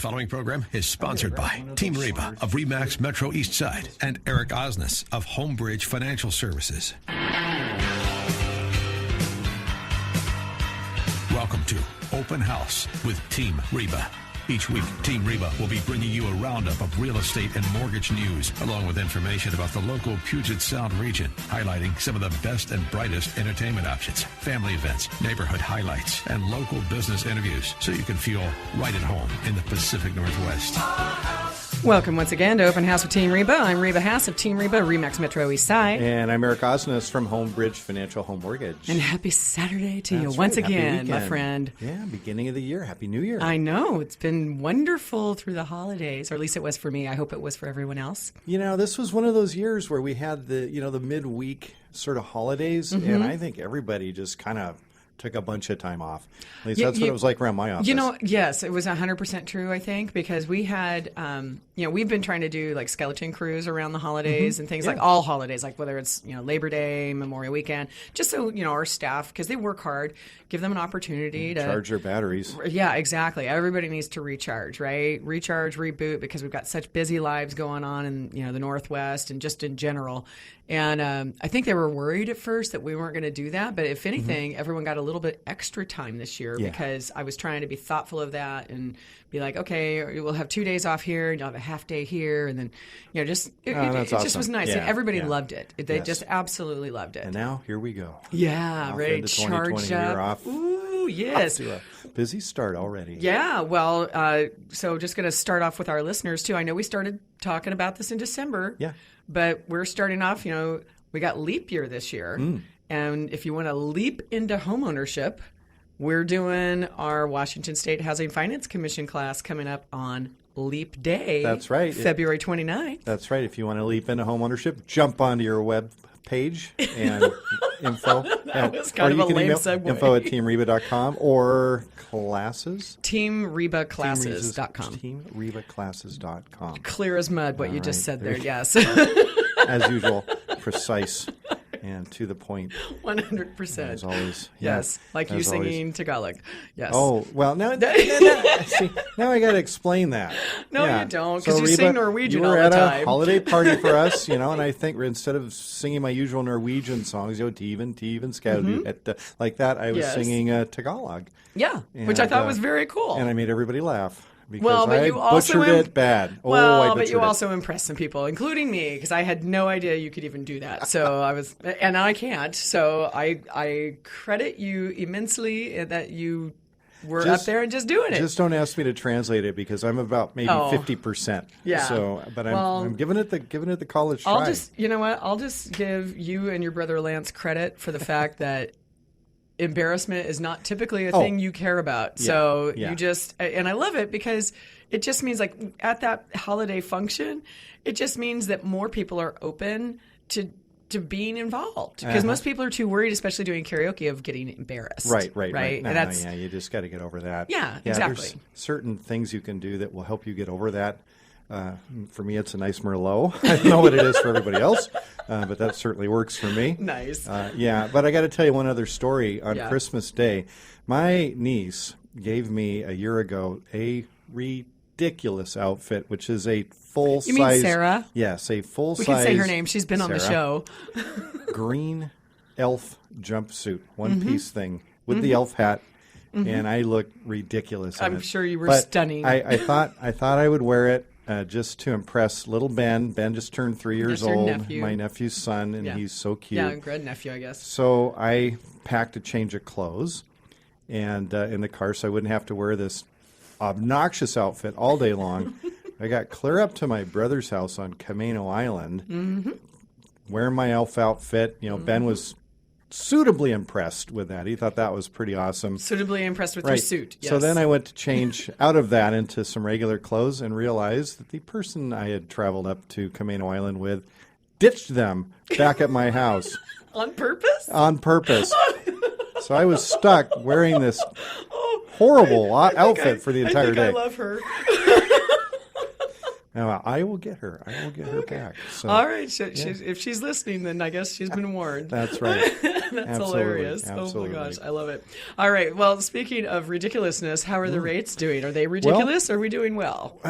following program is sponsored by Team Reba of Remax Metro East Side and Eric Osnes of Homebridge Financial Services. Welcome to Open House with Team Reba. Each week, Team Reba will be bringing you a roundup of real estate and mortgage news, along with information about the local Puget Sound region, highlighting some of the best and brightest entertainment options, family events, neighborhood highlights, and local business interviews, so you can feel right at home in the Pacific Northwest. Welcome once again to Open House with Team Reba. I'm Reba Haas of Team Reba, Remax Metro East Side. And I'm Eric Osnes from Homebridge Financial Home Mortgage. And happy Saturday to you That's once right. again, my friend. Yeah, beginning of the year. Happy New Year. I know. It's been wonderful through the holidays, or at least it was for me. I hope it was for everyone else. You know, this was one of those years where we had the midweek sort of holidays, and I think everybody just kind of took a bunch of time off. At least that's what it was like around my office. You know, yes, it was 100% true, I think, because we had, we've been trying to do like skeleton crews around the holidays and things like all holidays, like whether it's, Labor Day, Memorial Weekend, just so, our staff, because they work hard, give them an opportunity to charge their batteries. Yeah, exactly. Everybody needs to recharge, right? Recharge, reboot, because we've got such busy lives going on in, the Northwest and just in general. And I think they were worried at first that we weren't going to do that. But if anything, everyone got a little bit extra time this year because I was trying to be thoughtful of that and be like, okay, we'll have 2 days off here and you'll have a half day here. And then, it just was nice. Yeah, and everybody loved it. They just absolutely loved it. And now here we go. Yeah, off ready into to 2020, charge you're up. off. Ooh, yes. Off to a busy start already. Yeah, well, so just going to start off with our listeners, too. I know we started talking about this in December. Yeah. But we're starting off, we got leap year this year. And if you want to leap into homeownership, we're doing our Washington State Housing Finance Commission class coming up on Leap Day. That's right. February 29th. That's right. If you want to leap into homeownership, jump onto your web page and info. That was kind of a lame segue. Info at teamreba.com or classes. TeamRebaClasses.com. TeamRebaClasses.com. Clear as mud what you just said there, yes. As usual, precise and to the point. 100%. As always. Yes, like you singing always. Tagalog. Yes. Oh, well, now I got to explain that. No, yeah. you don't, because So, you Reba, sing Norwegian you all were the at time. a holiday party for us, and I think instead of singing my usual Norwegian songs, Teven, Skadu, like that, I was singing Tagalog. Yeah, which I thought was very cool. And I made everybody laugh. Well, but you also butchered it bad. But you also impressed some people, including me, because I had no idea you could even do that. So and I can't. So I credit you immensely that you were up there and just doing it. Just don't ask me to translate it because I'm about maybe 50%. Yeah. So, but I'm giving it the college try. I'll just, you know what? I'll just give you and your brother Lance credit for the fact that embarrassment is not typically a thing you care about. Yeah, so yeah. you just, and I love it because it just means like at that holiday function, it just means that more people are open to being involved because most people are too worried, especially doing karaoke, of getting embarrassed. Right. No, you just got to get over that. Yeah, exactly. There's certain things you can do that will help you get over that. For me, it's a nice Merlot. I don't know what it is for everybody else, but that certainly works for me. Nice. But I got to tell you one other story. On Christmas Day, my niece gave me a year ago a ridiculous outfit, which is a full-size... You mean Sarah? Yes, a full-size... We can say her name. She's been on the show. Green elf jumpsuit, one-piece thing with the elf hat. And I look ridiculous in it. I'm sure you were stunning. I thought I would wear it just to impress little Ben. Ben just turned 3 years old. Nephew. My nephew's son, and he's so cute. Yeah, grandnephew, I guess. So I packed a change of clothes and in the car so I wouldn't have to wear this obnoxious outfit all day long. I got clear up to my brother's house on Camano Island, wearing my elf outfit. Ben was suitably impressed with that. He thought that was pretty awesome. Suitably impressed with your suit, yes. So then I went to change out of that into some regular clothes and realized that the person I had traveled up to Camano Island with ditched them back at my house. On purpose? On purpose. So I was stuck wearing this horrible outfit for the entire day. I love her. Now, I will get her. I will get her back. So, All right. If she's listening, then I guess she's been warned. That's right. That's hilarious. Absolutely. Oh my gosh, I love it. All right. Well, speaking of ridiculousness, how are the rates doing? Are they ridiculous? Or are we doing well?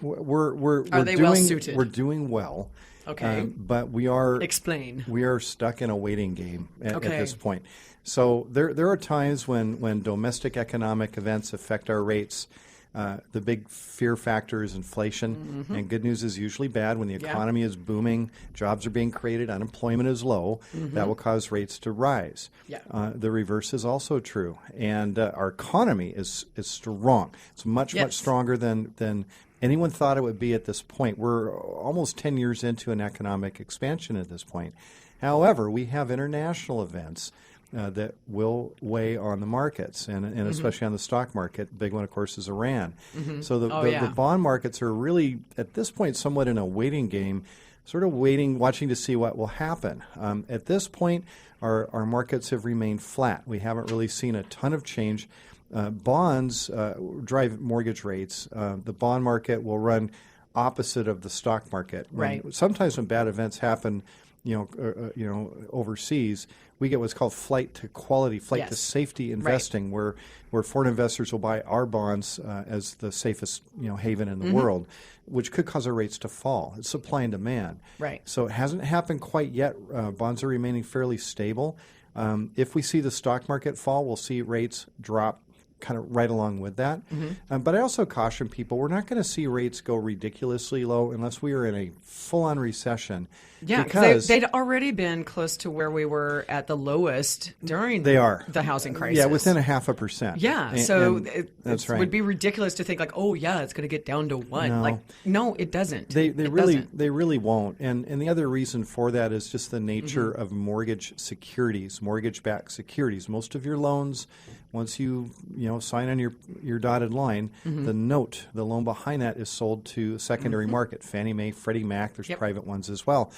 We're Are they doing, well suited? We're doing well. Okay. But we are Explain. We are stuck in a waiting game at Okay. this point. So there are times when domestic economic events affect our rates. The big fear factor is inflation, and good news is usually bad. When the economy is booming, jobs are being created, unemployment is low, that will cause rates to rise. Yeah. The reverse is also true. And our economy is strong. It's much stronger than anyone thought it would be at this point. We're almost 10 years into an economic expansion at this point. However, we have international events that will weigh on the markets, and especially on the stock market. Big one, of course, is Iran. So the bond markets are really, at this point, somewhat in a waiting game, sort of waiting, watching to see what will happen. At this point, our markets have remained flat. We haven't really seen a ton of change. Bonds drive mortgage rates. The bond market will run opposite of the stock market. Sometimes when bad events happen, overseas, we get what's called flight to quality, flight to safety investing, where foreign investors will buy our bonds as the safest haven in the world, which could cause our rates to fall. It's supply and demand. Right. So it hasn't happened quite yet. Bonds are remaining fairly stable. If we see the stock market fall, we'll see rates drop kind of right along with that. But I also caution people, we're not going to see rates go ridiculously low unless we are in a full-on recession. Yeah, because they'd already been close to where we were at the lowest during the housing crisis. Yeah, within 0.5%. Yeah, it would be ridiculous to think like, oh yeah, it's going to get down to 1. No. Like, no, it doesn't. They really won't. And the other reason for that is just the nature of mortgage securities, mortgage-backed securities. Most of your loans, once you sign on your dotted line, the note, the loan behind that is sold to a secondary market. Fannie Mae, Freddie Mac. There's private ones as well.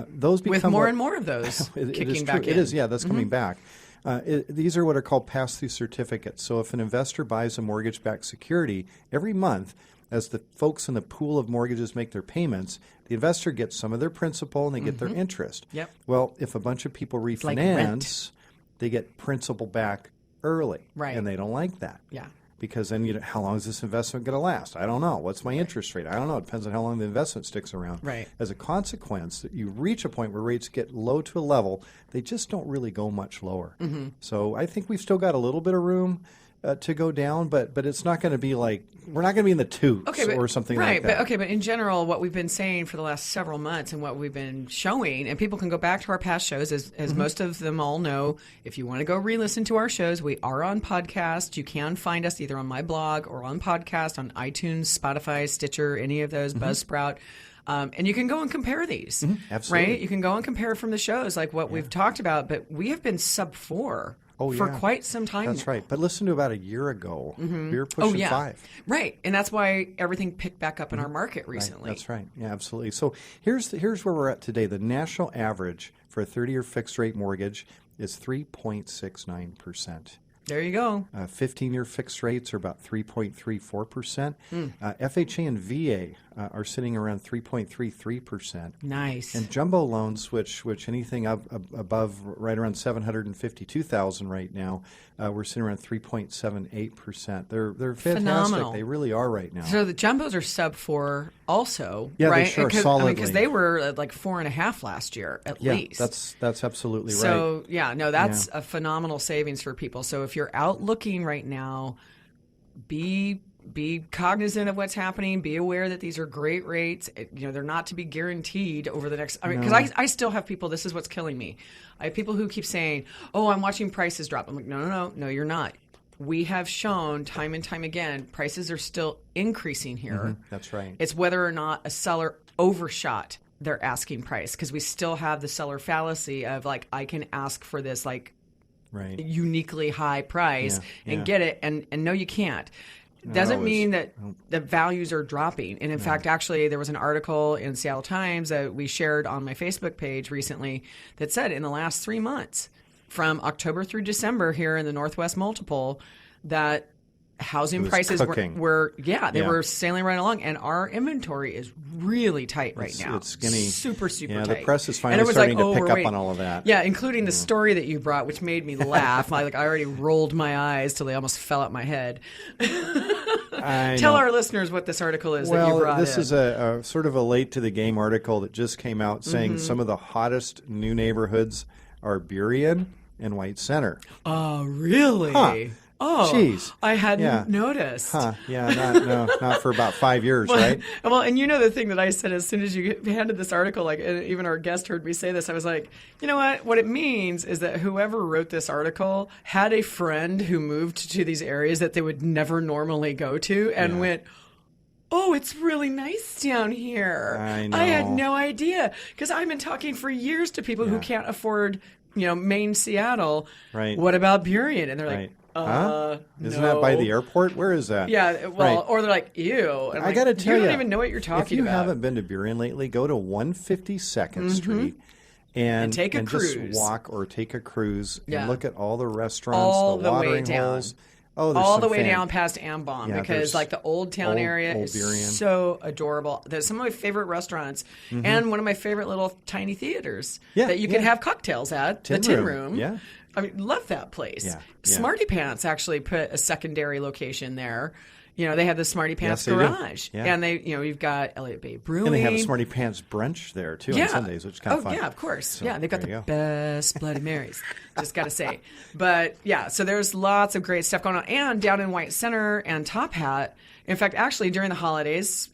Those become with more and more of those kicking back in. It is, yeah, that's coming back. These are what are called pass-through certificates. So if an investor buys a mortgage-backed security, every month, as the folks in the pool of mortgages make their payments, the investor gets some of their principal and they get their interest. Yep. Well, if a bunch of people refinance, they get principal back early. Right. And they don't like that. Yeah. Because then, how long is this investment going to last? I don't know. What's my interest rate? I don't know. It depends on how long the investment sticks around. Right. As a consequence, you reach a point where rates get low to a level, they just don't really go much lower. So I think we've still got a little bit of room to go down, but it's not going to be like, we're not going to be in the twos or something like that. But in general, what we've been saying for the last several months and what we've been showing, and people can go back to our past shows, as most of them all know, if you want to go re-listen to our shows, we are on podcast. You can find us either on my blog or on podcast on iTunes, Spotify, Stitcher, any of those, Buzzsprout. And you can go and compare these, Absolutely. right? You can go and compare from the shows like what we've talked about, but we have been sub 4 for quite some time That's now. right. But listen to about a year ago, we were pushing 5. Right. And that's why everything picked back up in our market recently. Right. That's right. Yeah, absolutely. So here's where we're at today. The national average for a 30-year fixed-rate mortgage is 3.69%. There you go. 15-year fixed rates are about 3.34%. FHA and VA are sitting around 3.33%. Nice. And jumbo loans, which anything above right around $752,000 right now, we're sitting around 3.78%. They're fantastic. Phenomenal. They really are right now. So the jumbos are sub 4 also, Yeah, right? they sure, solidly. Because they were at like 4.5 last year at least. That's absolutely right. So that's a phenomenal savings for people. So if you're out looking right now, be cognizant of what's happening. Be aware that these are great rates. They're not to be guaranteed over the next. Because I still have people. This is what's killing me. I have people who keep saying, "Oh, I'm watching prices drop." I'm like, no, you're not. We have shown time and time again, prices are still increasing here. That's right. It's whether or not a seller overshot their asking price, because we still have the seller fallacy of like, I can ask for this like uniquely high price and get it, and no, you can't. Doesn't mean that the values are dropping. And in fact, actually, there was an article in Seattle Times that we shared on my Facebook page recently that said in the last 3 months, from October through December here in the Northwest Multiple, that housing was prices cooking. were Yeah. were sailing right along, and our inventory is really tight right now. It's skinny. Super Yeah, tight. the press is And finally everyone's starting like, to "Oh, pick we're up waiting." on all of that. Yeah, including the story that you brought, which made me laugh. I already rolled my eyes till they almost fell out my head. Tell our listeners what this article is that you brought this in. is a sort of a late to the game article that just came out saying some of the hottest new neighborhoods are Burien and White Center. Oh, really? Huh. Oh, Jeez. I hadn't Yeah. noticed. Huh? Yeah, not for about 5 years, right? Well, and you know the thing that I said as soon as you handed this article, like even our guest heard me say this, I was like, you know what? What it means is that whoever wrote this article had a friend who moved to these areas that they would never normally go to and went, "Oh, it's really nice down here." I know. I had no idea because I've been talking for years to people who can't afford, Maine, Seattle. Right. What about Burien? And they're like, Right. Huh? Isn't no. that by the airport? Where is that? Yeah, well, Right. or they're like, ew. And I'm I like, got to tell you, you don't even know what you're talking if you about. haven't been to Burien lately, go to 152nd Street and take a cruise. just walk or take a cruise Yeah. and look at all the restaurants, All the the way watering down. holes. Oh, there's all some the way down past Ambon Yeah, because there's like the Old Town Old- area Old is Burien. so adorable. There's some of my favorite restaurants and one of my favorite little tiny theaters Yeah, that you can yeah. have cocktails at. Tin the Tin Room, Room. yeah. I mean, love that place. Yeah, yeah. Smarty Pants actually put a secondary location there. They have the Smarty Pants Yes, they do. garage. Yeah. And they, you've got Elliott Bay Brewing. And they have a Smarty Pants brunch there too on Sundays, which is kind of fun. Oh, yeah, of course. So, yeah, they've got there the you go. best Bloody Marys. Just got to say. But yeah, so there's lots of great stuff going on. And down in White Center and Top Hat, in fact, actually during the holidays,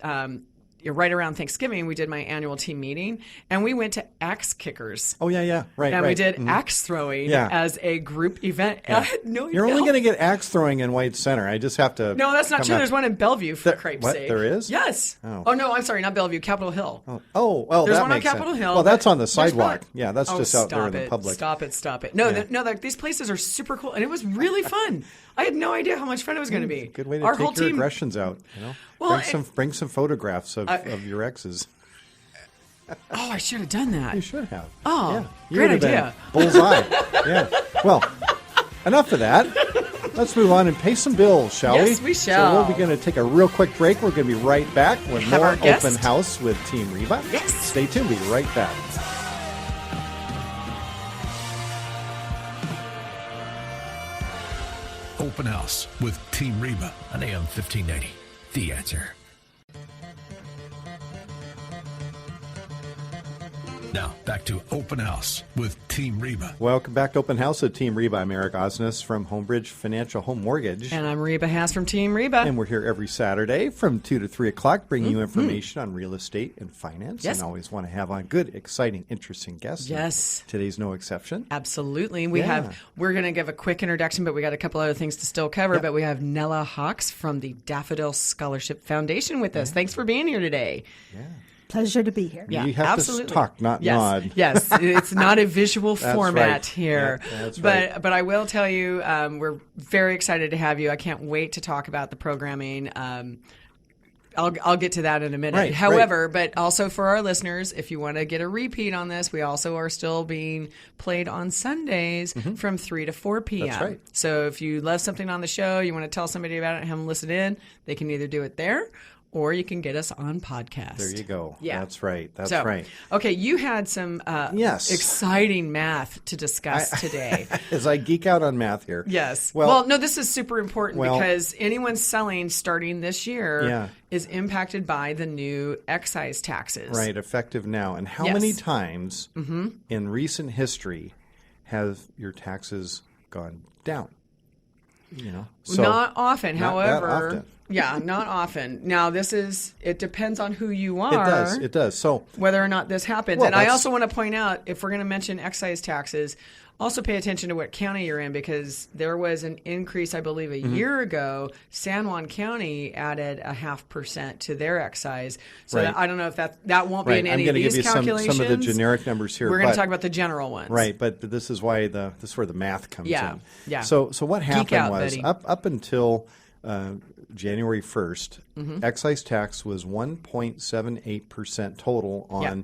right around Thanksgiving, we did my annual team meeting, and we went to axe kickers. Oh yeah, right. And right. we did axe throwing Yeah. as a group event. And I had no You're only going to get axe throwing in White Center. I just have to. No, that's not come true. out- There's one in Bellevue, for cripe's what? sake. There is? Yes. Oh. No, I'm sorry, not Bellevue, Capitol Hill. Oh, well, There's that one on makes sense. Capitol Hill. Well, that's but on the there's sidewalk. not. Yeah, that's Oh, just out there in stop the it. public. Stop it. No, these places are super cool, and it was really fun. I had no idea how much fun it was going to be. Good way to Our take whole your team. aggressions out. Well, bring some photographs of your exes. Oh, I should have done that. You should have. Oh, yeah. You great would have idea. been Bullseye. Yeah. Well, enough of that. Let's move on and pay some bills, shall we? Yes, we shall. So we'll be going to take a real quick break. We're going to be right back with Have more our guest. Open House with Team Reba. Yes. Stay tuned. We'll be right back. Open House with Team Reba on AM 1590. The Answer. Now, back to Open House with Team Reba. Welcome back to Open House with Team Reba. I'm Eric Osnes from Homebridge Financial Home Mortgage. And I'm Reba Haas from Team Reba. And we're here every Saturday from 2 to 3 o'clock bringing you information on real estate and finance. Yes. And always want to have on good, exciting, interesting guests. Yes. And today's no exception. Absolutely. Yeah. We're going to give a quick introduction, but we got a couple other things to still cover. Yep. But we have Nella Hawks from the Daffodil Scholarship Foundation with us. Thanks for being here today. Yeah. Pleasure to be here. Yeah, You have absolutely. to talk, not yes. nod. Yes, it's not a visual That's format right. here. Yeah, that's but right. but I will tell you, we're very excited to have you. I can't wait to talk about the programming. I'll get to that in a minute. Right, However, but also for our listeners, if you want to get a repeat on this, we also are still being played on Sundays from 3 to 4 p.m. That's right. So if you love something on the show, you want to tell somebody about it and have them listen in, they can either do it there or you can get us on podcast. There you go. Yeah. That's right. That's So, right. Okay, you had some Yes. exciting math to discuss today. As I geek out on math here. Yes. Well, no, this is super important well- because anyone selling starting this year Yeah. is impacted by the new excise taxes. Right, effective now. And how Yes. many times in recent history have your taxes gone down? So Not often, not that however. often. Yeah, not often. Now, it depends on who you are. It does. So Whether or not this happens. Well, And I that's- also want to point out, if we're going to mention excise taxes, also pay attention to what county you're in because there was an increase, I believe, a Mm-hmm. year ago. San Juan County added 0.5% to their excise. So Right. that, I don't know if that won't be right, in I'm any going of to give these you calculations. some of the generic numbers here. We're going to but- talk about the general ones. Right, but this is why this is where the math comes Yeah, in. yeah. So what happened out, was Betty. up until January 1st, Mm-hmm. excise tax was 1.78% total on Yeah.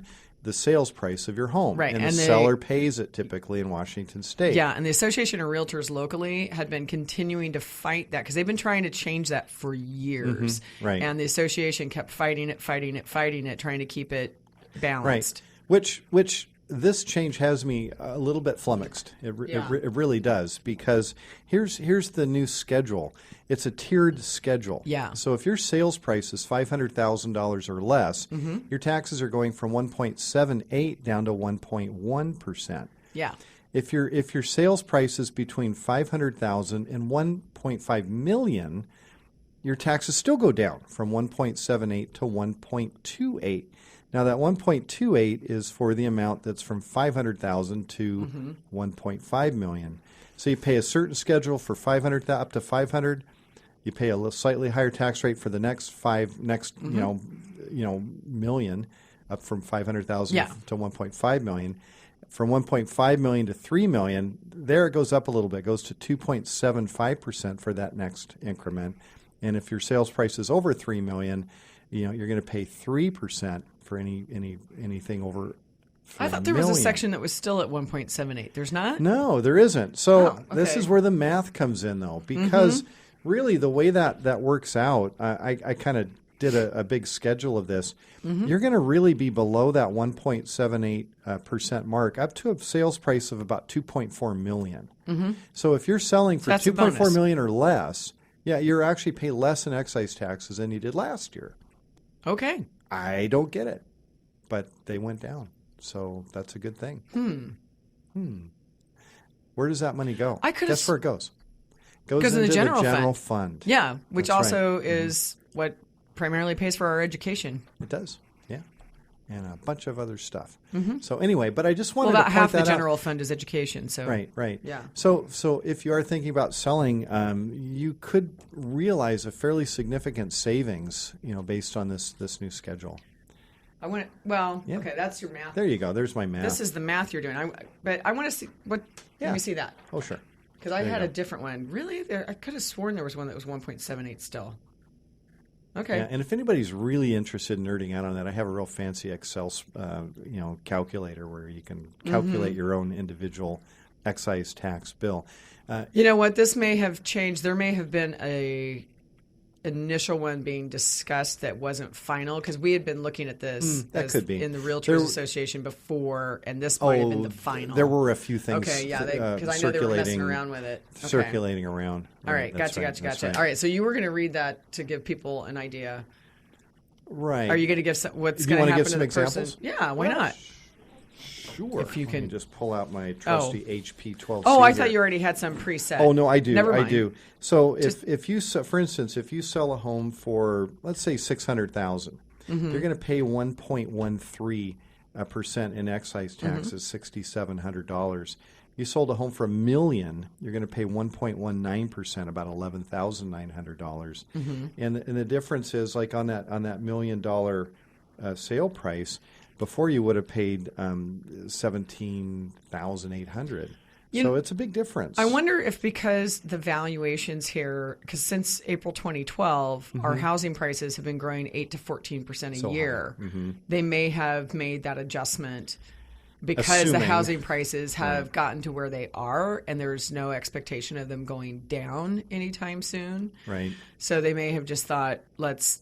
the sales price of your home. Right, And the and seller pays it typically in Washington State. Yeah, and the Association of Realtors locally had been continuing to fight that because they've been trying to change that for years. Right. And the association kept fighting it, trying to keep it balanced. Right. Which this change has me a little bit flummoxed. It really does, because here's the new schedule. It's a tiered schedule. Yeah. So if your sales price is $500,000 or less, your taxes are going from 1.78 down to 1.1%. Yeah. If your sales price is between $500,000 and $1.5 million, your taxes still go down from 1.78 to 1.28. Now that 1.28 is for the amount that's from 500,000 to 1.5 million. So you pay a certain schedule for 500 up to 500. You pay a slightly higher tax rate for the next million, up from 500,000 to 1.5 million. From 1.5 million to 3 million, there it goes up a little bit. It goes to 2.75% for that next increment. And if your sales price is over 3 million, you're going to pay 3% for anything over 4 I thought there was a section that was still at 1.78. There's not? No, there isn't. So this okay. is where the math comes in, though, because really the way that works out, I kind of did a big schedule of this. You're going to really be below that 1.78% mark up to a sales price of about 2.4 million. So if you're selling for 2.4 million or less, you're actually paying less in excise taxes than you did last year. Okay. I don't get it, but they went down, so that's a good thing. Where does that money go? Guess where it goes. Goes into in the general fund. Yeah, which That's also right. is what primarily pays for our education. It does, yeah, and a bunch of other stuff. So anyway, but I just wanted Well, about to point half the that general out. fund is education. So Right. Yeah. So if you are thinking about selling, you could realize a fairly significant savings, based on this new schedule. I want to. Well, okay, that's your math. There you go. There's my math. This is the math you're doing. But I want to see what. Let me see that. Oh, sure. Because I had a different one. Really, I could have sworn there was one that was 1.78 still. Okay. Yeah, and if anybody's really interested in nerding out on that, I have a real fancy Excel, calculator where you can calculate your own individual excise tax bill. You know what? This may have changed. There may have been a initial one being discussed that wasn't final, because we had been looking at this could be. in the Realtors Association before, and this might have been the final. There were a few things. Okay, yeah, because I know they were messing around with it. Okay. Circulating around. All right, gotcha. Right. All right, so you were going to read that to give people an idea. Right. Are you going to give what's going to happen to the examples? person? Yeah, why not? Sure. If you can Let me just pull out my trusty HP 12C. Oh, I here. thought you already had some preset. Oh, no, I do. Never mind. I do. So if you, for instance, if you sell a home for, let's say, $600,000, you're going to pay 1.13% in excise taxes, $6,700. You sold a home for $1 million, you're going to pay 1.19%, about $11,900. And the difference is, like on that $1 million sale price, before you would have paid $17,800. So it's a big difference. I wonder if because the valuations here, because since April 2012, our housing prices have been growing 8 to 14% a year. They may have made that adjustment because the housing prices have gotten to where they are, and there's no expectation of them going down anytime soon. Right. So they may have just thought, let's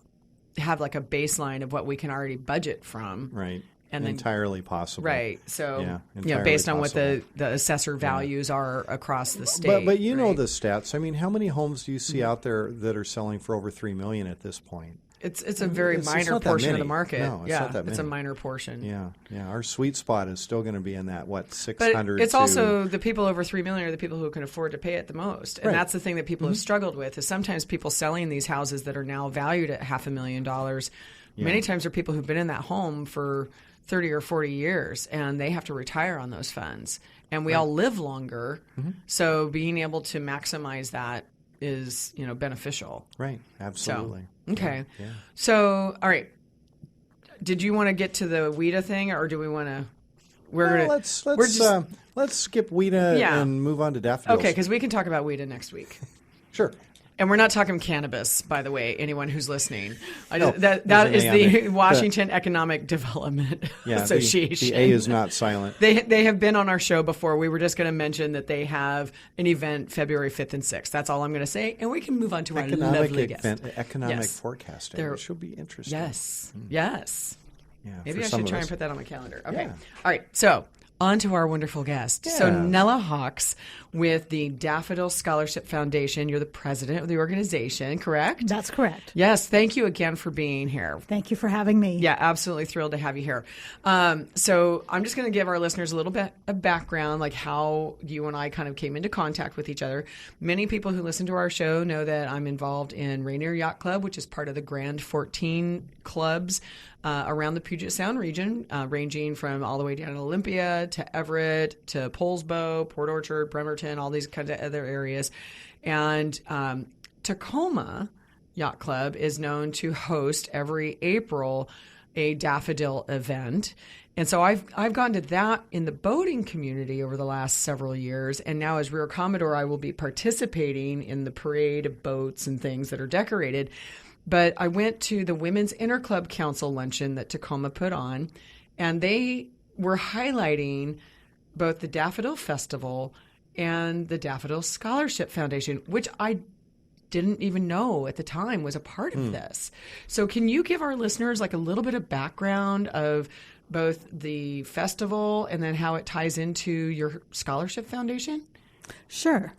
have like a baseline of what we can already budget from. Right. And then, entirely possible. Right. So, entirely based on possible. what the assessor values are across the state. But you know the stats. I mean, how many homes do you see out there that are selling for over $3 million at this point? It's a very minor not that portion of many. the market. No, it's not that It's a many. minor portion. Yeah. Our sweet spot is still going to be in that, 600 But it's to... also the people over $3 million are the people who can afford to pay it the most. And that's the thing that people have struggled with, is sometimes people selling these houses that are now valued at $500,000, many times are people who've been in that home for 30 or 40 years, and they have to retire on those funds. And we all live longer, so being able to maximize that is, beneficial. Right, absolutely. So, okay. Yeah. So, all right. Did you want to get to the WIDA thing, or do we want to? Let's skip WIDA and move on to Daffodil. Okay, because we can talk about WIDA next week. Sure. And we're not talking cannabis, by the way, anyone who's listening. No, that there's an is A on the there. Washington Economic Development Association. The A is not silent. They have been on our show before. We were just going to mention that they have an event February 5th and 6th. That's all I'm going to say. And we can move on to our lovely guest. Economic forecasting, which will be interesting. Yes. Yes. Yeah, Maybe I should try and put that on my calendar. Okay. Yeah. All right. So on to our wonderful guest. So Yeah. Nella Hawks with the Daffodil Scholarship Foundation. You're the president of the organization, correct? That's correct. Yes. Thank you again for being here. Thank you for having me. Yeah, absolutely thrilled to have you here. So I'm just going to give our listeners a little bit of background, like how you and I kind of came into contact with each other. Many people who listen to our show know that I'm involved in Rainier Yacht Club, which is part of the Grand 14 clubs around the Puget Sound region, ranging from all the way down to Olympia to Everett to Poulsbo, Port Orchard, Bremerton, all these kinds of other areas. And Tacoma Yacht Club is known to host every April a Daffodil event. And so I've gone to that in the boating community over the last several years. And now as Rear Commodore, I will be participating in the parade of boats and things that are decorated. But I went to the Women's Interclub Council luncheon that Tacoma put on, and they were highlighting both the Daffodil Festival and the Daffodil Scholarship Foundation, which I didn't even know at the time was a part of this. So can you give our listeners like a little bit of background of both the festival and then how it ties into your scholarship foundation? Sure.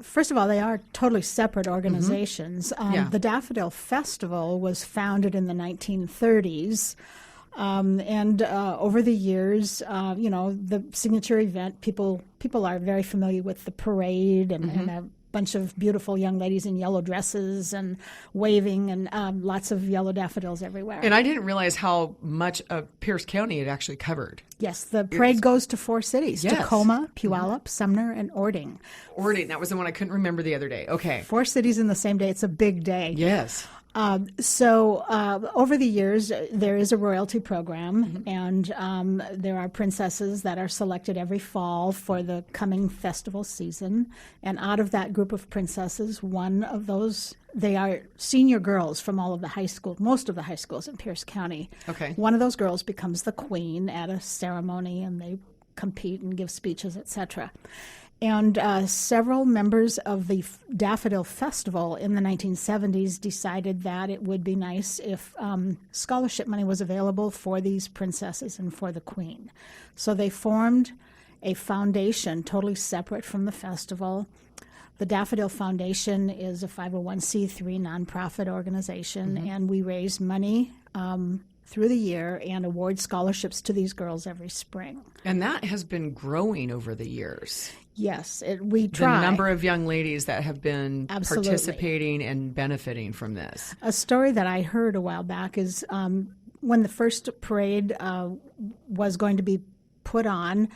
First of all, they are totally separate organizations. The Daffodil Festival was founded in the 1930s. And over the years, the signature event, people are very familiar with the parade and a bunch of beautiful young ladies in yellow dresses and waving and lots of yellow daffodils everywhere. And I didn't realize how much of Pierce County it actually covered. Yes, the parade goes to 4 cities, Yes. Tacoma, Puyallup, Sumner, and Ording. Ording, that was the one I couldn't remember the other day. Okay. 4 cities in the same day. It's a big day. Yes. So over the years, there is a royalty program, and there are princesses that are selected every fall for the coming festival season. And out of that group of princesses, one of those, they are senior girls from all of the high schools, most of the high schools in Pierce County. Okay. One of those girls becomes the queen at a ceremony, and they compete and give speeches, etc. And several members of the Daffodil Festival in the 1970s decided that it would be nice if scholarship money was available for these princesses and for the queen. So they formed a foundation totally separate from the festival. The Daffodil Foundation is a 501c3 nonprofit organization, and we raise money through the year and award scholarships to these girls every spring. And that has been growing over the years. Yes, we try. The number of young ladies that have been Absolutely. participating and benefiting from this. A story that I heard a while back is when the first parade was going to be put on,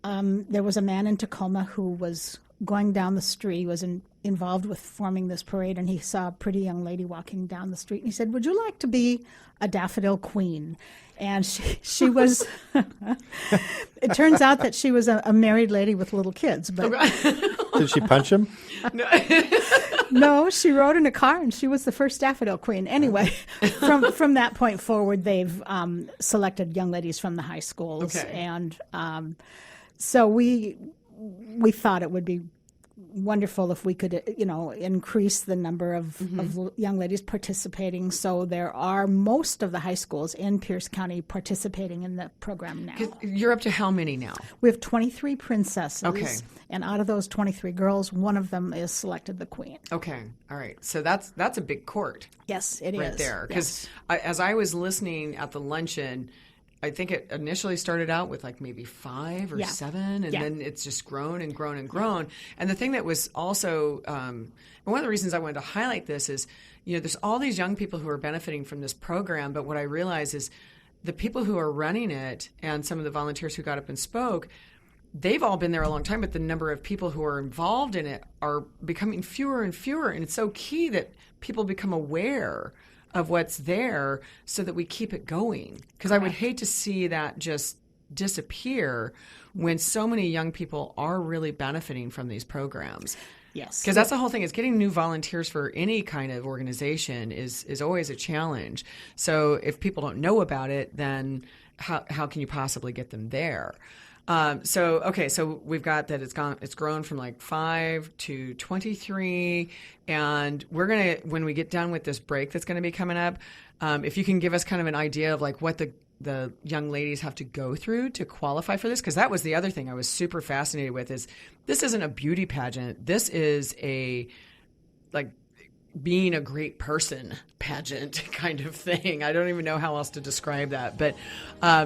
there was a man in Tacoma who was going down the street, was involved with forming this parade, and he saw a pretty young lady walking down the street. And he said, "Would you like to be a daffodil queen?" And she was, it turns out that she was a married lady with little kids. But Did she punch him? no, she rode in a car, and she was the first daffodil queen. Anyway, from that point forward, they've selected young ladies from the high schools. Okay. And so we thought it would be wonderful if we could, increase the number of young ladies participating. So there are most of the high schools in Pierce County participating in the program now. You're up to how many now? We have 23 princesses. Okay. And out of those 23 girls, one of them is selected the queen. Okay. All right. So that's a big court. Yes, it is. Right there. Because as I was listening at the luncheon, I think it initially started out with like maybe 5 or 7, and then it's just grown and grown and grown. And the thing that was also, and one of the reasons I wanted to highlight this is, there's all these young people who are benefiting from this program, but what I realize is the people who are running it and some of the volunteers who got up and spoke, they've all been there a long time, but the number of people who are involved in it are becoming fewer and fewer. And it's so key that people become aware of what's there so that we keep it going. Because I would hate to see that just disappear when so many young people are really benefiting from these programs. Yes. Because that's the whole thing, is getting new volunteers for any kind of organization is always a challenge. So if people don't know about it, then how can you possibly get them there? So we've got that it's grown from like 5 to 23, and we're going to, when we get done with this break that's going to be coming up, if you can give us kind of an idea of like what the young ladies have to go through to qualify for this, because that was the other thing I was super fascinated with, is this isn't a beauty pageant. This is a like being a great person pageant kind of thing. I don't even know how else to describe that. But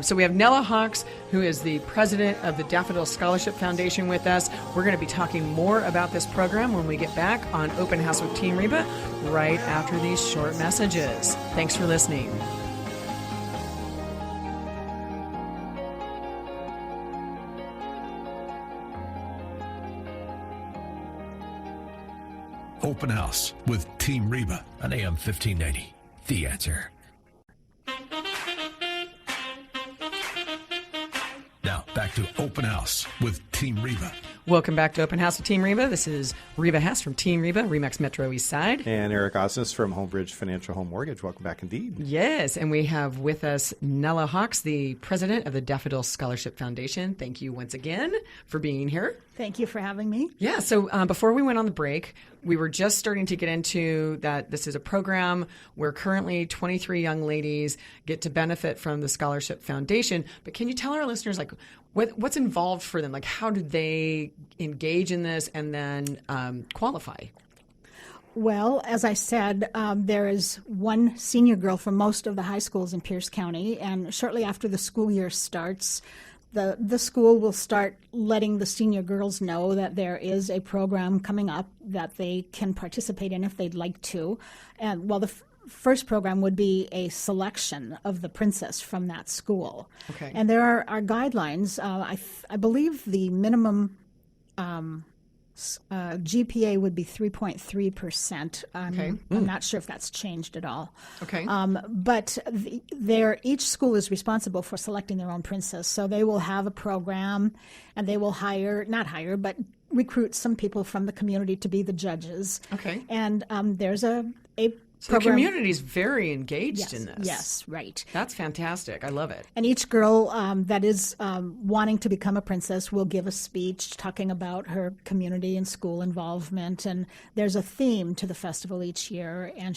so we have Nella Hawks, who is the president of the Daffodil Scholarship Foundation, with us. We're going to be talking more about this program when we get back on Open House with Team Reba right after these short messages. Thanks for listening. Open House with Team Reba on AM 1590. The Answer. Now, back to Open House with Team Reba. Welcome back to Open House with Team Reba. This is Reba Hess from Team Reba, Remax Metro East Side. And Eric Osnes from Homebridge Financial Home Mortgage. Welcome back indeed. Yes, and we have with us Nella Hawks, the president of the Daffodil Scholarship Foundation. Thank you once again for being here. Thank you for having me. Yeah, so before we went on the break, we were just starting to get into that this is a program where currently 23 young ladies get to benefit from the Scholarship Foundation. But can you tell our listeners, like, what's involved for them? Like, how do they engage in this and then qualify? Well, as I said, there is one senior girl from most of the high schools in Pierce County, and shortly after the school year starts, the school will start letting the senior girls know that there is a program coming up that they can participate in if they'd like to. And well, the first program would be a selection of the princess from that school. Okay. And there are guidelines. I believe the minimum GPA would be 3.3%. Okay. I'm not sure if that's changed at all. Okay. But each school is responsible for selecting their own princess. So they will have a program, and they will recruit some people from the community to be the judges. Okay. And there's a So the program. community is very engaged in this. Yes, right. That's fantastic. I love it. And each girl that is wanting to become a princess will give a speech talking about her community and school involvement. And there's a theme to the festival each year, and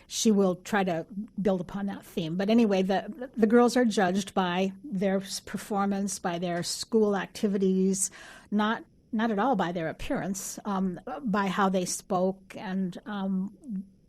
she will try to build upon that theme. But anyway, the girls are judged by their performance, by their school activities, not at all by their appearance, by how they spoke, and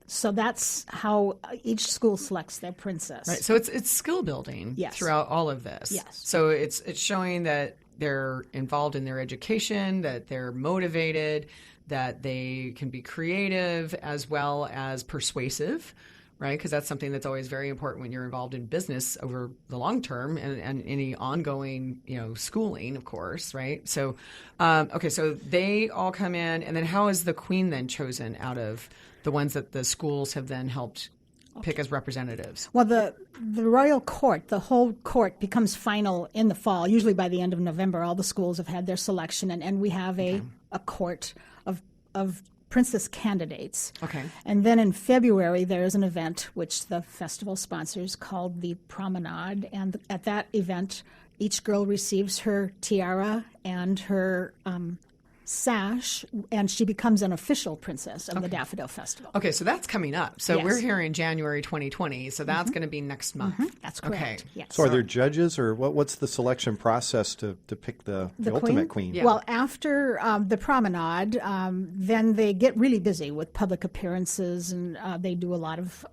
so that's how each school selects their princess. Right. So it's skill building throughout all of this. Yes. So it's showing that they're involved in their education, that they're motivated, that they can be creative as well as persuasive, right? Because that's something that's always very important when you're involved in business over the long term and any ongoing, schooling, of course, right? So, so they all come in, and then how is the queen then chosen out of the ones that the schools have then helped pick as representatives? Well, the royal court, the whole court becomes final in the fall. Usually by the end of November, all the schools have had their selection, and we have a court of princess candidates. Okay. And then in February, there is an event which the festival sponsors called the Promenade. And at that event, each girl receives her tiara and her sash, and she becomes an official princess of the Daffodil Festival. Okay, so that's coming up. So Yes. we're here in January 2020, so that's going to be next month. That's correct. Okay. Yes. So are there judges, or what's the selection process to pick the ultimate queen? Yeah. Well, after the promenade, then they get really busy with public appearances, and they do a lot of,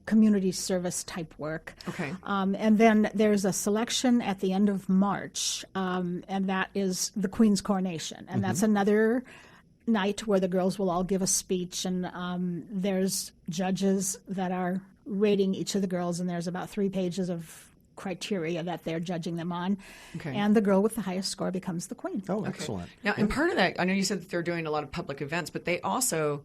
community service type work. Okay. And then there's a selection at the end of March, and that is the Queen's coronation. And that's another night where the girls will all give a speech, and there's judges that are rating each of the girls, and there's about 3 pages of criteria that they're judging them on. Okay. And the girl with the highest score becomes the queen. Oh, excellent. Now, and part of that, I know you said that they're doing a lot of public events, but they also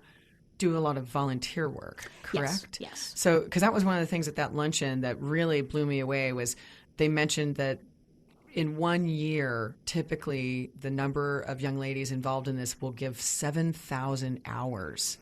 do a lot of volunteer work, correct? Yes. So, because that was one of the things at that luncheon that really blew me away was they mentioned that in 1 year, typically the number of young ladies involved in this will give 7,000 hours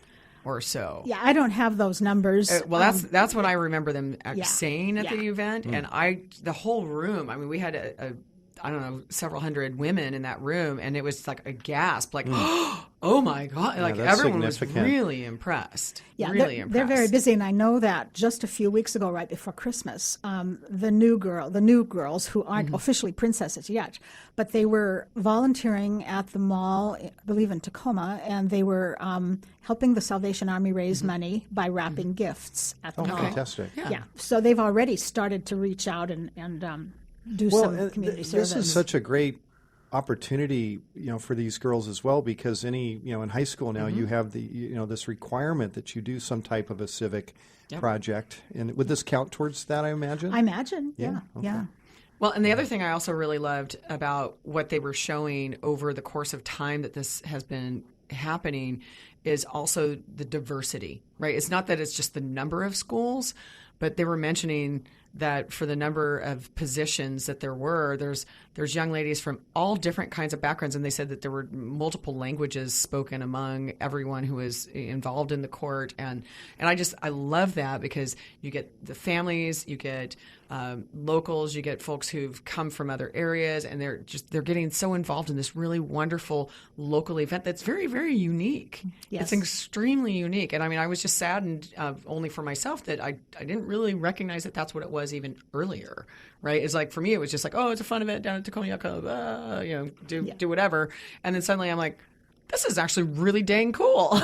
or so. Yeah, I don't have those numbers. That's what I remember them saying at the event. Mm. And the whole room, I mean, we had I don't know, several hundred women in that room, and it was like a gasp, like, oh my God. Like everyone was really impressed. Yeah, really impressed. They're very busy, and I know that just a few weeks ago, right before Christmas, the new girls who aren't officially princesses yet, but they were volunteering at the mall, I believe in Tacoma, and they were helping the Salvation Army raise money by wrapping gifts at the mall. Fantastic. Yeah, so they've already started to reach out and do some community service. This is such a great opportunity, for these girls as well, because in high school now you have this requirement that you do some type of a civic project. And would this count towards that, I imagine? I imagine, yeah. Okay. Yeah. Well, and the other thing I also really loved about what they were showing over the course of time that this has been happening is also the diversity, right? It's not that it's just the number of schools, but they were mentioning that for the number of positions that there's young ladies from all different kinds of backgrounds, and they said that there were multiple languages spoken among everyone who was involved in the court, and I love that, because you get the families, you get locals, you get folks who've come from other areas, and they're getting so involved in this really wonderful local event that's very, very unique. Yes. It's extremely unique, and I mean, I was just saddened only for myself that I didn't really recognize that that's what it was even earlier, right? It's like, for me, it was just like, oh, it's a fun event down at Tacoma, do whatever. And then suddenly I'm like, this is actually really dang cool.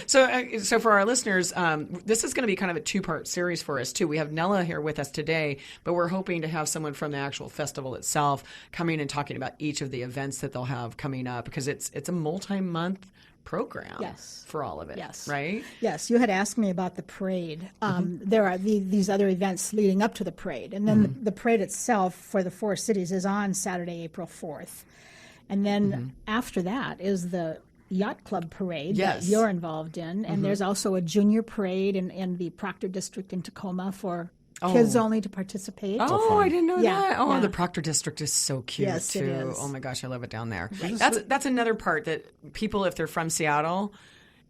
So for our listeners, this is going to be kind of a two-part series for us too. We have Nella here with us today, but we're hoping to have someone from the actual festival itself coming and talking about each of the events that they'll have coming up, because it's a multi-month program for all of it, right? Yes, you had asked me about the parade. There are these other events leading up to the parade, and then the parade itself for the four cities is on Saturday, April 4th. And then after that is the Yacht Club parade that you're involved in, and there's also a junior parade in the Proctor District in Tacoma for kids only to participate. Oh, I didn't know that. Oh, yeah. the Proctor District is so cute, yes, too. It is. Oh, my gosh, I love it down there. Right. That's another part that people, if they're from Seattle,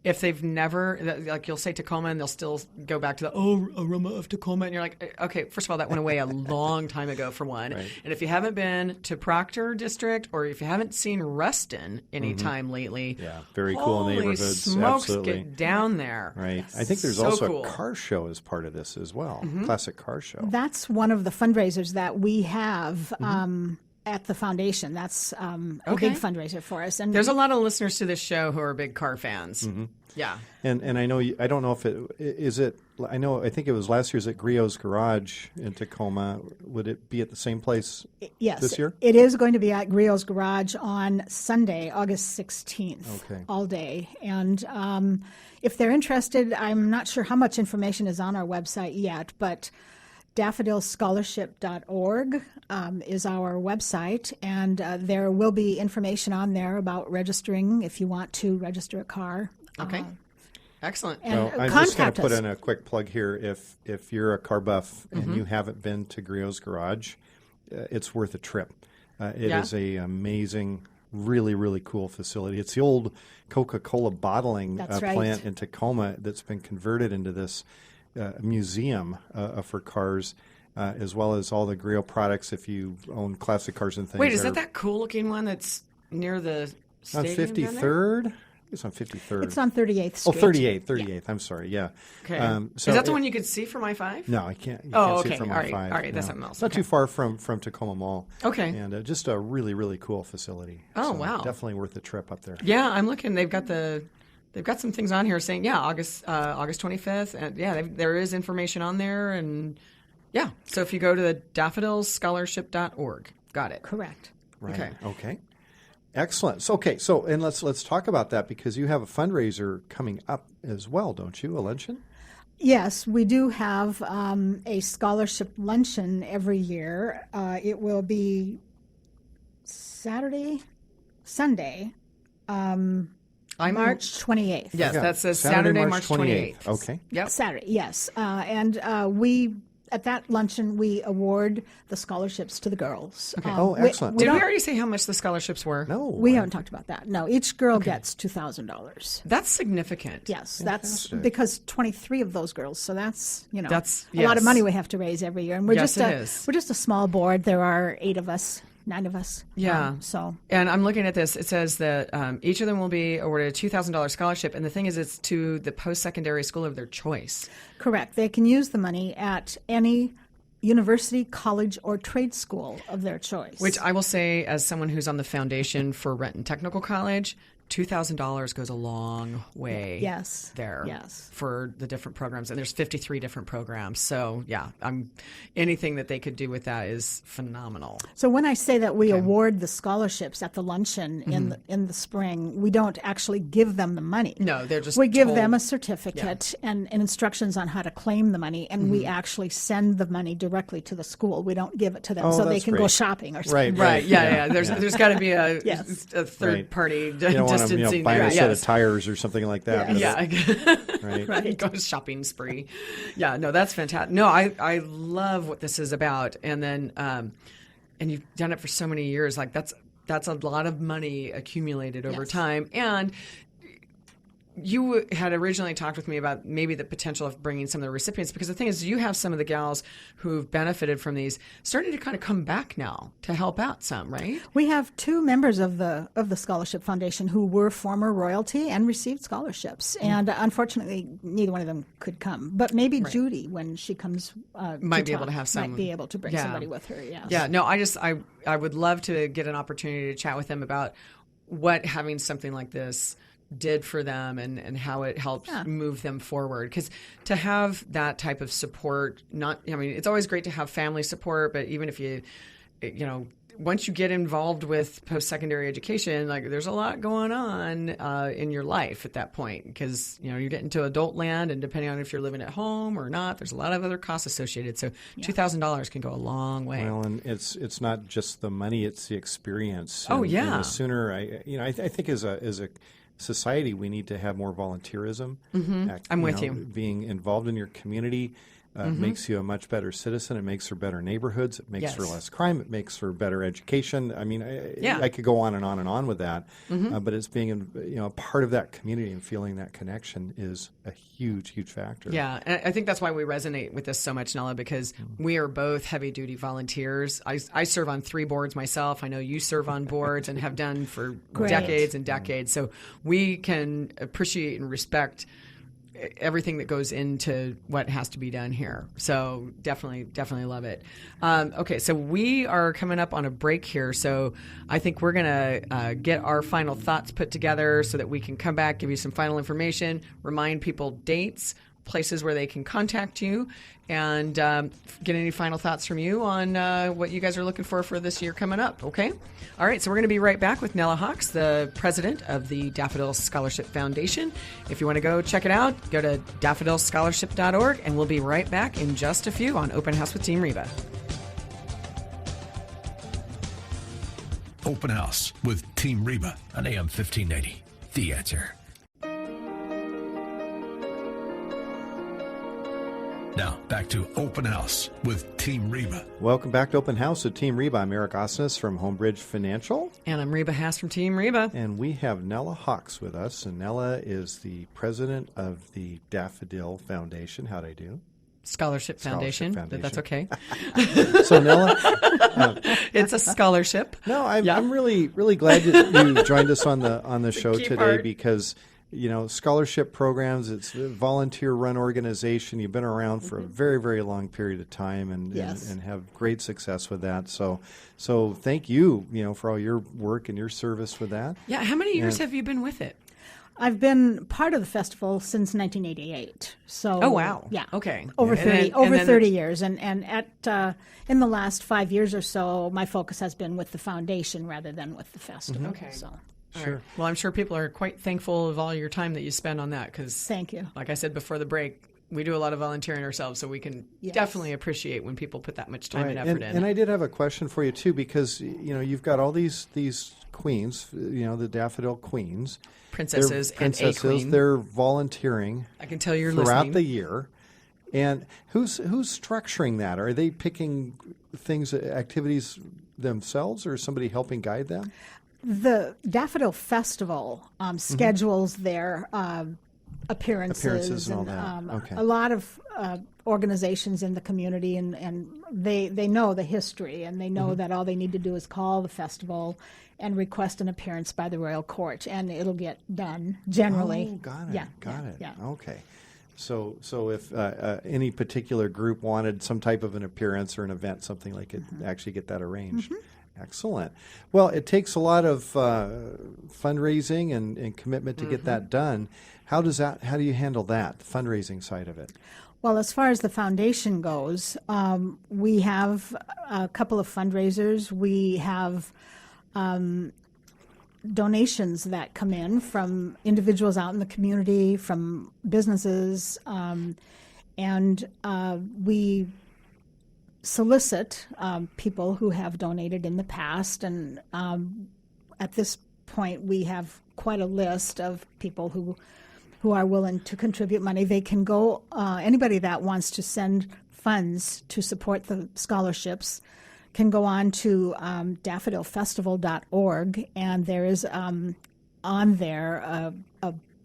if they've never, like you'll say Tacoma and they'll still go back to Aroma of Tacoma. And you're like, okay, first of all, that went away a long time ago for one. Right. And if you haven't been to Proctor District, or if you haven't seen Ruston any time lately, very cool neighborhoods. Smokes, Absolutely. get down there. Right. I think there's also a car show as part of this as well. Classic car show. That's one of the fundraisers that we have at the foundation. That's a big fundraiser for us. And there's a lot of listeners to this show who are big car fans. Yeah. And I know, I don't know if I think it was last year's at Griot's Garage in Tacoma. Would it be at the same place this year? It is going to be at Griot's Garage on Sunday, August 16th, all day. And if they're interested, I'm not sure how much information is on our website yet, but daffodilscholarship.org is our website, and there will be information on there about registering if you want to register a car. Okay. Excellent. Well, I'm just going to put in a quick plug here. If you're a car buff and you haven't been to Griot's Garage, it's worth a trip. It is a amazing, really, really cool facility. It's the old Coca-Cola bottling plant in Tacoma that's been converted into this museum for cars, as well as all the Griot products if you own classic cars and things. Wait, is that cool-looking one that's near the stadium? On 53rd? It's on 53rd. It's on 38th Street. Oh, 38th. Yeah. I'm sorry, yeah. Okay. So is that the one you could see from I-5? No, I can't. You can't see it from I-5. All right, that's something else. It's not too far from Tacoma Mall. Okay. And just a really, really cool facility. Oh, wow. Definitely worth a trip up there. Yeah, I'm looking. They've got some things on here saying, August 25th. And there is information on there. And so if you go to the daffodilscholarship.org. Got it. Correct. Right. Okay. Excellent. So and let's talk about that, because you have a fundraiser coming up as well, don't you? A luncheon? Yes, we do have a scholarship luncheon every year. It will be Sunday, March 28th. Yes, that's Saturday, March 28th. Okay. Yep. Saturday, yes. And we at that luncheon, we award the scholarships to the girls. Okay. Excellent. Did we already say how much the scholarships were? No. We haven't talked about that. No, each girl gets $2,000. That's significant. Yes, Fantastic. that's because 23 of those girls. So that's That's a lot of yes. money we have to raise every year, and we're Yes, just it is. we're just a small board. There are 9 of us. Yeah. So And I'm looking at this. It says that each of them will be awarded a $2,000 scholarship. And the thing is, it's to the post-secondary school of their choice. correct. They can use the money at any university, college, or trade school of their choice. Which I will say, as someone who's on the foundation for Renton Technical College, $2,000 goes a long way. Yes. There. Yes. For the different programs, and there's 53 different programs. So yeah, anything that they could do with that is phenomenal. So when I say that we award the scholarships at the luncheon in the spring, we don't actually give them the money. No, they're just we give told- them a certificate and instructions on how to claim the money, and we actually send the money directly to the school. We don't give it to them Oh, so they that's can go great. shopping or something. Right. Yeah. There's got to be a Yes. a third Right. party You don't want distancing. to buy there. a set of Yes. tires or something like that. Yeah. Right. Right. Go shopping spree. Yeah, no, that's fantastic. No, I love what this is about. And then, and you've done it for so many years. Like that's a lot of money accumulated over Yes. time. And you had originally talked with me about maybe the potential of bringing some of the recipients, because the thing is, you have some of the gals who've benefited from these starting to kind of come back now to help out some, right? We have 2 members of the Scholarship Foundation who were former royalty and received scholarships, and unfortunately, neither one of them could come. But maybe Judy, when she comes, Might be able to have some- might be able to bring Yeah. somebody with her. Yes. Yeah, no, I would love to get an opportunity to chat with them about what having something like this did for them and how it helps move them forward. Because to have that type of support, it's always great to have family support, but even if once you get involved with post-secondary education, like there's a lot going on in your life at that point, because you're getting to adult land, and depending on if you're living at home or not, there's a lot of other costs associated. So $2,000 can go a long way. Well, and it's not just the money; it's the experience. Oh, And yeah. the sooner I think as a society, we need to have more volunteerism. I'm with you. Being involved in your community makes you a much better citizen. It makes for better neighborhoods. It makes for Yes. less crime. It makes for better education. I mean, Yeah. I could go on and on and on with that. But it's being a part of that community and feeling that connection is a huge, huge factor. Yeah, and I think that's why we resonate with this so much, Nella, because we are both heavy-duty volunteers. I serve on 3 boards myself. I know you serve on boards and have done for Great. decades and decades. So we can appreciate and respect everything that goes into what has to be done here. So definitely love it. Okay, so we are coming up on a break here. So I think we're going to get our final thoughts put together so that we can come back, give you some final information, remind people dates, places where they can contact you, and get any final thoughts from you on what you guys are looking for this year coming up, okay? All right, so we're going to be right back with Nella Hawks, the president of the Daffodil Scholarship Foundation. If you want to go check it out, go to daffodilscholarship.org, and we'll be right back in just a few on Open House with Team Reba. Open House with Team Reba on AM 1580. The Answer. Now, back to Open House with Team Reba. Welcome back to Open House with Team Reba. I'm Eric Osnes from Homebridge Financial. And I'm Reba Haas from Team Reba. And we have Nella Hawks with us. And Nella is the president of the Daffodil Foundation. How'd I do? Scholarship Foundation. Foundation. That's okay. So, Nella, It's a scholarship. no, I'm, Yeah. I'm really glad that you joined us on the show Key today part. because, scholarship programs, it's a volunteer-run organization. You've been around for a very, very long period of time and Yes. have great success with that. So thank you, for all your work and your service with that. Yeah, how many years have you been with it? I've been part of the festival since 1988. So Oh, wow. yeah, Okay. over And 30 then- over and then 30 years, and at in the last 5 years or so, my focus has been with the foundation rather than with the festival. Okay. So Sure. Well, I'm sure people are quite thankful of all your time that you spend on that because, thank you. like I said before the break, we do a lot of volunteering ourselves, so we can Yes. definitely appreciate when people put that much time and effort in. And I did have a question for you too, because you've got all these queens, the Daffodil Queens, Princesses They're and a queen. They're volunteering I can tell you're throughout listening. the year. And who's structuring that? Are they picking activities themselves, or is somebody helping guide them? The Daffodil Festival schedules their appearances and all that. Okay. A lot of organizations in the community, and they know the history, and they know that all they need to do is call the festival and request an appearance by the royal court, and it'll get done generally. Oh, got it. Yeah, got it. yeah. Okay. So if any particular group wanted some type of an appearance or an event, something like it, actually get that arranged. Excellent. Well, it takes a lot of fundraising and commitment to get that done. How do you handle that, the fundraising side of it? Well, as far as the foundation goes, we have a couple of fundraisers. We have donations that come in from individuals out in the community, from businesses, and we solicit people who have donated in the past. And at this point, we have quite a list of people who are willing to contribute money. They can go, anybody that wants to send funds to support the scholarships can go on to daffodilfestival.org, and there is on there a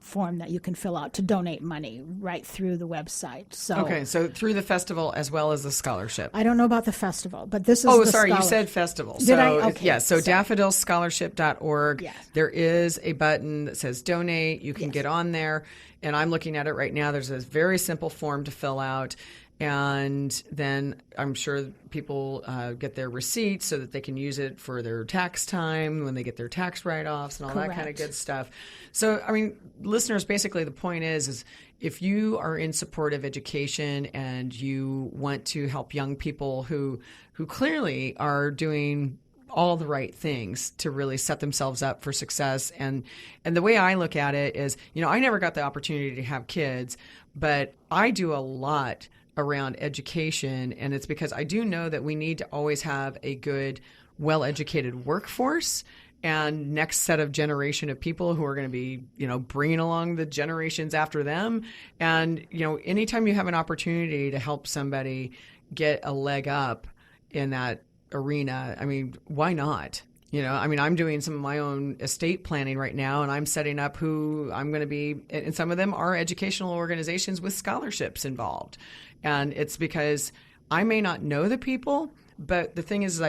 form that you can fill out to donate money right through the website. So through the festival as well as the scholarship. I don't know about the festival, but this is you said festival. Did I? Okay. Yeah, so daffodilscholarship.org. Yes. There is a button that says donate. You can get on there, and I'm looking at it right now. There's a very simple form to fill out. And then I'm sure people get their receipts so that they can use it for their tax time when they get their tax write-offs and all that kind of good stuff. So, I mean, listeners, basically the point is if you are in support of education and you want to help young people who clearly are doing all the right things to really set themselves up for success. And the way I look at it is, I never got the opportunity to have kids, but I do a lot around education, and it's because I do know that we need to always have a good, well-educated workforce and next set of generation of people who are going to be, bringing along the generations after them. And, anytime you have an opportunity to help somebody get a leg up in that arena, I mean, why not? I'm doing some of my own estate planning right now, and I'm setting up who I'm going to be, and some of them are educational organizations with scholarships involved. And it's because I may not know the people, but the thing is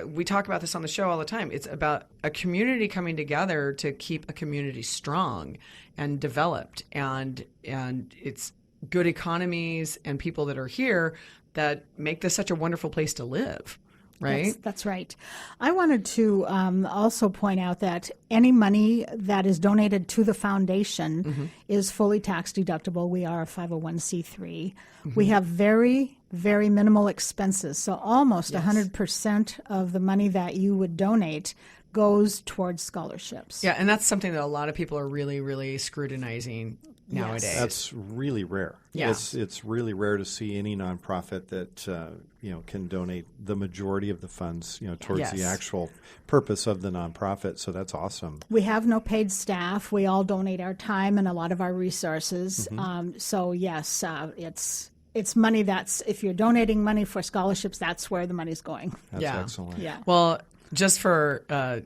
we talk about this on the show all the time. It's about a community coming together to keep a community strong and developed. And it's good economies and people that are here that make this such a wonderful place to live. Right? That's right. I wanted to also point out that any money that is donated to the foundation is fully tax deductible. We are a 501c3. We have very, very minimal expenses. So almost 100% of the money that you would donate goes towards scholarships. Yeah, and that's something that a lot of people are really, really scrutinizing nowadays. Yes. That's really rare. Yeah. It's really rare to see any nonprofit that can donate the majority of the funds towards the actual purpose of the nonprofit. So that's awesome. We have no paid staff. We all donate our time and a lot of our resources. So yes, it's money that's, if you're donating money for scholarships, that's where the money's going. That's excellent. Yeah. Well, just for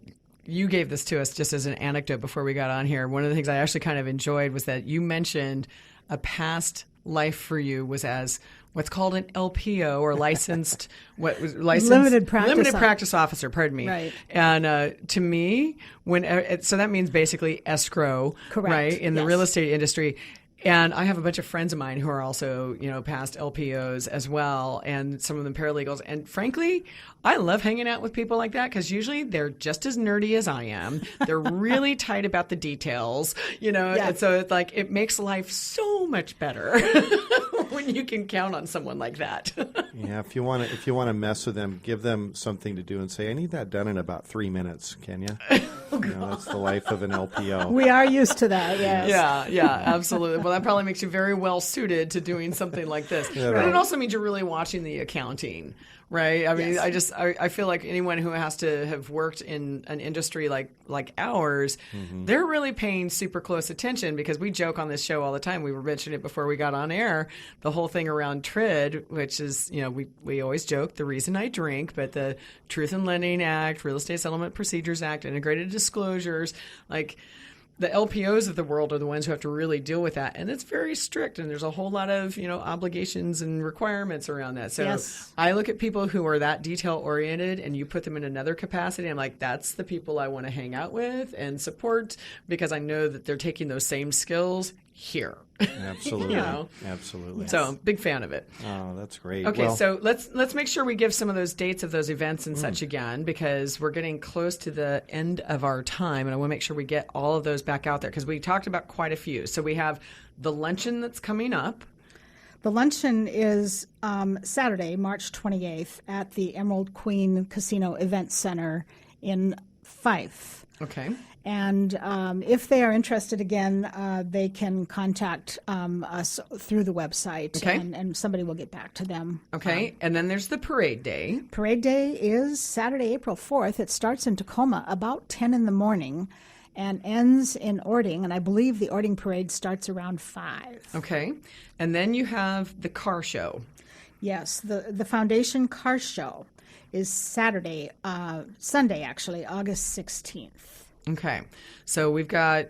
you gave this to us just as an anecdote before we got on here. One of the things I actually kind of enjoyed was that you mentioned a past life for you was as what's called an LPO, or licensed limited practice officer. Pardon me. Right. And to me, so that means basically escrow, correct, right, in the real estate industry. And I have a bunch of friends of mine who are also, past LPOs as well, and some of them paralegals. And frankly, I love hanging out with people like that because usually they're just as nerdy as I am. They're really tight about the details, and so it's like it makes life so much better when you can count on someone like that. Yeah, if you want to mess with them, give them something to do and say, "I need that done in about 3 minutes." Can you? That's the life of an LPO. We are used to that. Yes. Yeah, absolutely. Well, that probably makes you very well suited to doing something like this. Yeah, but right. it also means you're really watching the accounting, right? I mean, I feel like anyone who has to have worked in an industry like ours, they're really paying super close attention because we joke on this show all the time. We were mentioning it before we got on air. The whole thing around TRID, which is, we always joke the reason I drink, but the Truth in Lending Act, Real Estate Settlement Procedures Act, integrated disclosures, like the LPOs of the world are the ones who have to really deal with that. And it's very strict. And there's a whole lot of, obligations and requirements around that. So Yes. I look at people who are that detail oriented and you put them in another capacity. I'm like, that's the people I want to hang out with and support because I know that they're taking those same skills here. Absolutely. know. Absolutely. So big fan of it. Oh, that's great. Okay, Well, so let's make sure we give some of those dates of those events and such again because we're getting close to the end of our time, and I want to make sure we get all of those back out there because we talked about quite a few. So we have the luncheon that's coming up. The luncheon is Saturday, March 28th at the Emerald Queen Casino Event Center in Fife. Okay. And if they are interested, again, they can contact us through the website, Okay. and somebody will get back to them. Okay, and then there's the parade day. Parade day is Saturday, April 4th. It starts in Tacoma about 10 in the morning and ends in Ording, and I believe the Ording parade starts around 5. Okay, and then you have the car show. Yes, the Foundation Car Show is Sunday, actually, August 16th. Okay, so we've got